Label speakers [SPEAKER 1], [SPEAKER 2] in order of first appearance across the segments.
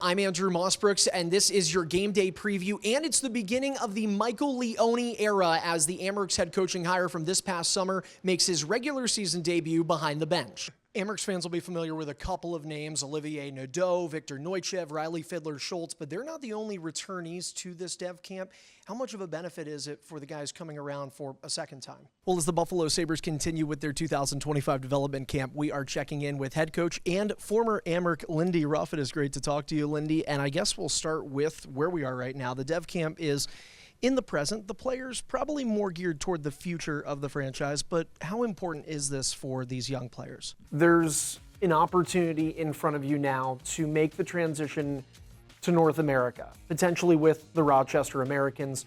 [SPEAKER 1] I'm Andrew Mossbrooks, and this is your game day preview, and it's the beginning of the Michael Leone era as the Amherst head coaching hire from this past summer makes his regular season debut behind the bench. Amherst fans will be familiar with a couple of names, Olivier Nadeau, Victor Neuchev, Riley Fiddler-Schultz, but they're not the only returnees to this dev camp. How much of a benefit is it for the guys coming around for a second time? Well, as the Buffalo Sabres continue with their 2025 development camp, we are checking in with head coach and former Amherst Lindy Ruff. It is great to talk to you, Lindy, and I guess we'll start with where we are right now. The dev camp is in the present. The players probably more geared toward the future of the franchise, but how important is this for these young players?
[SPEAKER 2] There's an opportunity in front of you now to make the transition to North America, potentially with the Rochester Americans.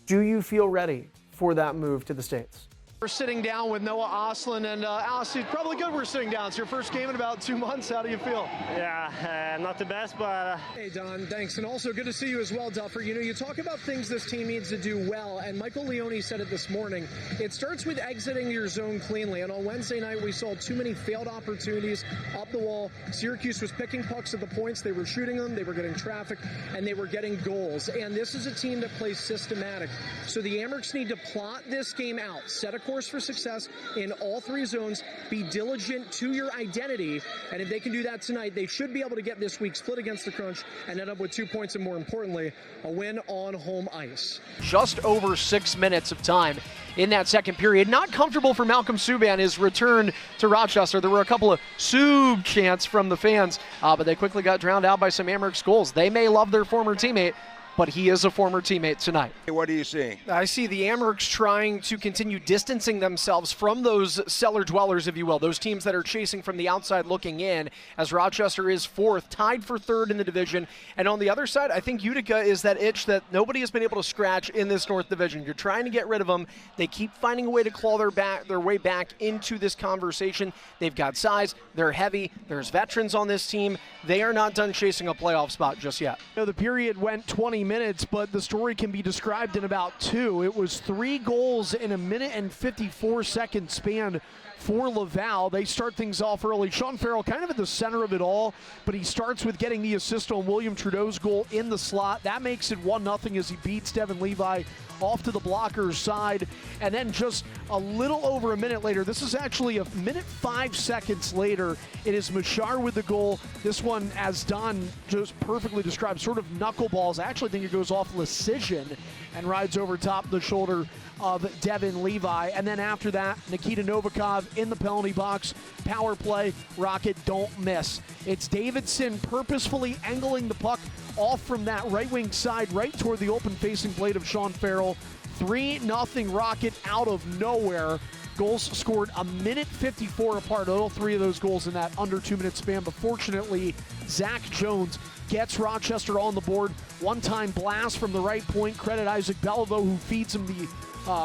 [SPEAKER 2] Do you feel ready for that move to the States?
[SPEAKER 3] We're sitting down with Noah Oslin, and Alice, it's probably good we're sitting down. It's your first game in about 2 months. How do you feel?
[SPEAKER 4] Yeah, not the best, but...
[SPEAKER 3] Hey, Don, thanks. And also good to see you as well, Duffer. You know, you talk about things this team needs to do well, and Michael Leone said it this morning. It starts with exiting your zone cleanly, and on Wednesday night we saw too many failed opportunities up the wall. Syracuse was picking pucks at the points. They were shooting them, they were getting traffic, and they were getting goals. And this is a team that plays systematic. So the Amherst need to plot this game out, set a course for success in all 3 zones, be diligent to your identity, and if they can do that tonight, they should be able to get this week split against the Crunch and end up with 2 points, and more importantly, a win on home ice.
[SPEAKER 1] Just over 6 minutes of time in that second period. Not comfortable for Malcolm Subban, his return to Rochester. There were a couple of Sub chants from the fans, but they quickly got drowned out by some Amherst goals. They may love their former teammate, but he is a former teammate tonight.
[SPEAKER 5] What are you seeing?
[SPEAKER 1] I see the Amherst trying to continue distancing themselves from those cellar dwellers, if you will, those teams that are chasing from the outside looking in, as Rochester is 4th, tied for 3rd in the division. And on the other side, I think Utica is that itch that nobody has been able to scratch in this North Division. You're trying to get rid of them. They keep finding a way to claw their way back into this conversation. They've got size. They're heavy. There's veterans on this team. They are not done chasing a playoff spot just yet.
[SPEAKER 6] You know, the period went 20 minutes, but the story can be described in about 2. It was 3 goals in a minute and 54-second span for Laval. They start things off early. Sean Farrell kind of at the center of it all, but he starts with getting the assist on William Trudeau's goal in the slot. That makes it 1-0 as he beats Devin Levi off to the blocker's side. And then just a little over a minute later, this is actually a minute 5 seconds later, it is Machar with the goal. This one, as Don just perfectly described, sort of knuckleballs. I actually think it goes off Lecision and rides over top the shoulder of Devin Levi. And then after that, Nikita Novikov in the penalty box. Power play, Rocket don't miss. It's Davidson purposefully angling the puck off from that right wing side right toward the open facing blade of Sean Farrell. 3-0 Rocket out of nowhere. Goals scored a minute 54 apart. All 3 of those goals in that under 2 minute span. But fortunately, Zach Jones gets Rochester on the board. One-time blast from the right point. Credit Isaac Beliveau, who feeds him the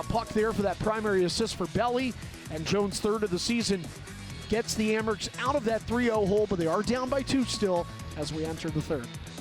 [SPEAKER 6] puck there for that primary assist for Belly. And Jones' 3rd of the season gets the Amherst out of that 3-0 hole, but they are down by 2 still as we enter the 3rd.